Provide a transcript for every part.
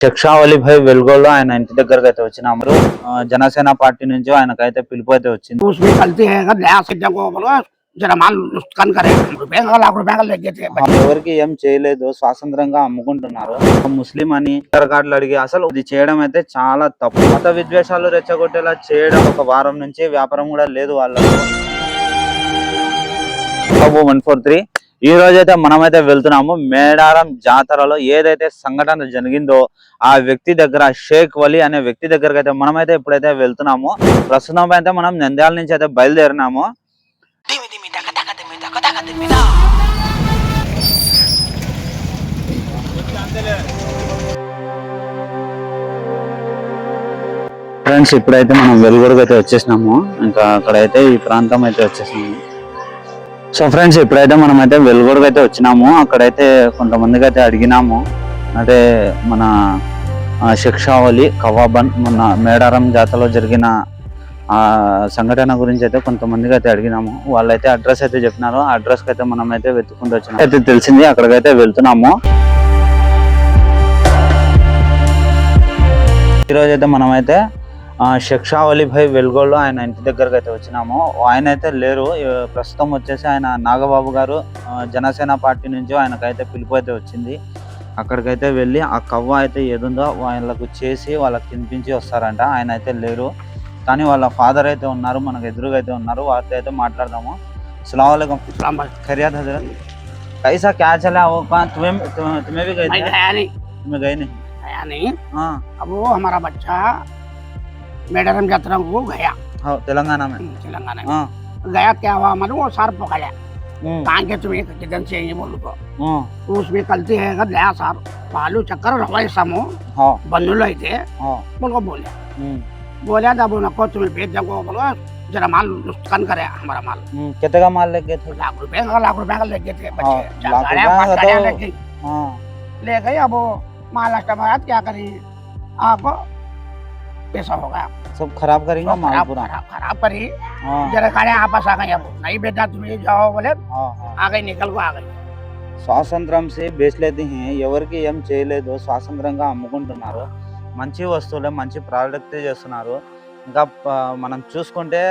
శిక్షావళి భాయ్ వెల్గోలో ఆయన ఇంటి దగ్గరకు అయితే వచ్చినాము. జనసేన పార్టీ నుంచి ఆయనకైతే పిలుపు అయితే వచ్చింది. उसमें गलती है अगर नया सिस्टम को बोलो जरा माल नुकसान करे लाख रुपए का लेके थे ఎవరికి ఏం చేయలేదు, స్వాతంత్రంగా అమ్ముకుంటున్నారు. ముస్లిం అని ఆధార్ కార్డులు అడిగి అసలు ఇది చేయడం అయితే చాలా తప్పు. మత విద్వేషాలు రెచ్చగొట్టేలా చేయడం ఒక వారం నుంచి వ్యాపారం కూడా లేదు వాళ్ళకు. 143 ఈ రోజైతే మనమైతే వెళ్తున్నాము. మేడారం జాతరలో ఏదైతే సంఘటన జరిగిందో ఆ వ్యక్తి దగ్గర, షేక్ వలి అనే వ్యక్తి దగ్గరకు అయితే మనమైతే ఇప్పుడైతే వెళ్తున్నాము. ప్రస్తుతం అయితే మనం నంద్యాల నుంచి అయితే బయలుదేరినాము. ఫ్రెండ్స్, ఇప్పుడైతే మనం వెలుగుడికి అయితే వచ్చేసినాము. ఇంకా అక్కడైతే ఈ ప్రాంతం అయితే వచ్చేసినాము. సో ఫ్రెండ్స్, ఇప్పుడైతే మనం అయితే వెలుగుడికి అయితే వచ్చినాము. అక్కడైతే కొంతమందికి అయితే అడిగినాము, అంటే మన శిక్షావళి కవాబన్ మన మేడారం జాతరలో జరిగిన ఆ సంఘటన గురించి అయితే కొంతమందికి అయితే అడిగినాము. వాళ్ళైతే అడ్రస్ అయితే చెప్పినారు. ఆ అడ్రస్కి అయితే మనం అయితే వెతుక్కుంటూ వచ్చినాము. అయితే తెలిసింది అక్కడికైతే వెళ్తున్నాము. ఈరోజు అయితే మనమైతే శిక్షావళి భాయ్ వెల్గోలో ఆయన ఇంటి దగ్గరకు అయితే వచ్చినాము. ఆయన అయితే లేరు ప్రస్తుతం. వచ్చేసి ఆయన నాగబాబు గారు జనసేన పార్టీ నుంచి ఆయనకైతే పిలుపు అయితే వచ్చింది. అక్కడికైతే వెళ్ళి ఆ కవ్వ అయితే ఏదుందో వాళ్ళకు చేసి వాళ్ళకి తినిపించి వస్తారంట. ఆయన అయితే లేరు, కానీ వాళ్ళ ఫాదర్ అయితే ఉన్నారు, మనకు ఎదురుగా అయితే ఉన్నారు. వారితో అయితే మాట్లాడదాము. अस्सलाम वालेकुम। खैरियत हजरत? कैसा क्या चला वो? तुम्हें भी गए थे? तुम्हें गए नहीं? हाँ। अब वो हमारा बच्चा मेडारम यात्रा को गया। हाँ, तेलंगाना में। तेलंगाना में गया, क्या हुआ मालूम? वो सार पकड़ा। कहाँ के तुम्हें किधर से ये बोलो तो उसमें गलती है अगर नया सार बालू चक्कर रवाई समूह बंधुल थे बोलो बोले तब उनको तुम्हें भेज जाओ बोलो जरा माल नुकसान करे हमारा माल। कितने का माल लेके थे? लाख रुपए का लेके थे बच्चे। ले गए। अब माल अष्टमात क्या करें, आपको पैसा हो गया सब खराब करेंगे माल पूरा खराब करी। जरा खाने आपस आ गए। अब नहीं बेटा तुम्हें जाओ बोले आ गई, निकल को आ गई। స్వాతంత్రం సే బేస్లేది ఎవరికి ఏం చేయలేదు, స్వాతంత్రంగా అమ్ముకుంటున్నారు. మంచి వస్తువులే, మంచి ప్రోడక్ట్ చేస్తున్నారు. ఇంకా మనం చూసుకుంటే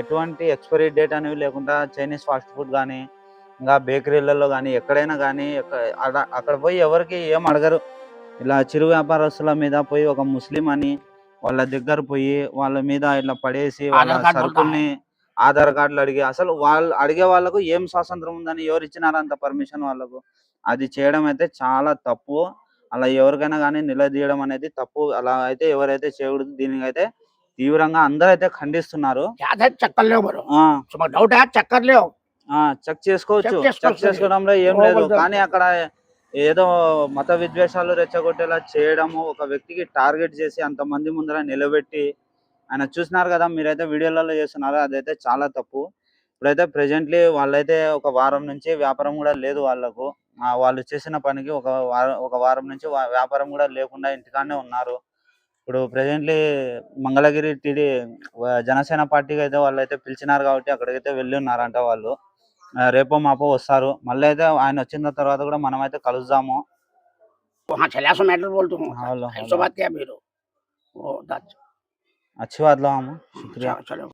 ఎటువంటి ఎక్స్పైరీ డేట్ అనేవి లేకుండా చైనీస్ ఫాస్ట్ ఫుడ్ కానీ ఇంకా బేకరీలలో కానీ ఎక్కడైనా కానీ అక్కడ పోయి ఎవరికి ఏం అడగరు. ఇలా చిరు వ్యాపారస్తుల మీద పోయి ఒక ముస్లిం అని వాళ్ళ దగ్గర పోయి వాళ్ళ మీద ఇట్లా పడేసి వాళ్ళ సరుకుల్ని ఆధార్ కార్డులు అడిగి అసలు వాళ్ళు అడిగే వాళ్ళకు ఏం స్వాతంత్రం ఉందని ఎవరు ఇచ్చినారంత పర్మిషన్ వాళ్ళకు? అది చేయడం అయితే చాలా తప్పు. అలా ఎవరికైనా కానీ నిలదీయడం అనేది తప్పు. అలా అయితే ఎవరైతే చేయకూడదు. దీనికి అయితే తీవ్రంగా అందరూ అయితే ఖండిస్తున్నారు. చెక్ చేసుకోవచ్చు, చెక్ చేసుకోవడంలో ఏం లేదు. కానీ అక్కడ ఏదో మత విద్వేషాలు రెచ్చగొట్టేలా చేయడము, ఒక వ్యక్తికి టార్గెట్ చేసి అంతమంది ముందర నిలబెట్టి ఆయన చూసినారు కదా, మీరైతే వీడియోలలో చేస్తున్నారు. అదైతే చాలా తప్పు. ఇప్పుడైతే ప్రెజెంట్లీ వాళ్ళైతే ఒక వారం నుంచి వ్యాపారం కూడా లేదు వాళ్ళకు. వాళ్ళు చేసిన పనికి ఒక వారం నుంచి వ్యాపారం కూడా లేకుండా ఇంటికాడనే ఉన్నారు. ఇప్పుడు ప్రెజెంట్లీ మంగళగిరి జనసేన పార్టీకి అయితే వాళ్ళు అయితే పిలిచినారు కాబట్టి అక్కడికైతే వెళ్ళి ఉన్నారంట వాళ్ళు. రేపో మాపో వస్తారు. మళ్ళీ అయితే ఆయన వచ్చిన తర్వాత కూడా మనం అయితే కలుద్దాము. अच्छी बात लो हम, शुक्रिया।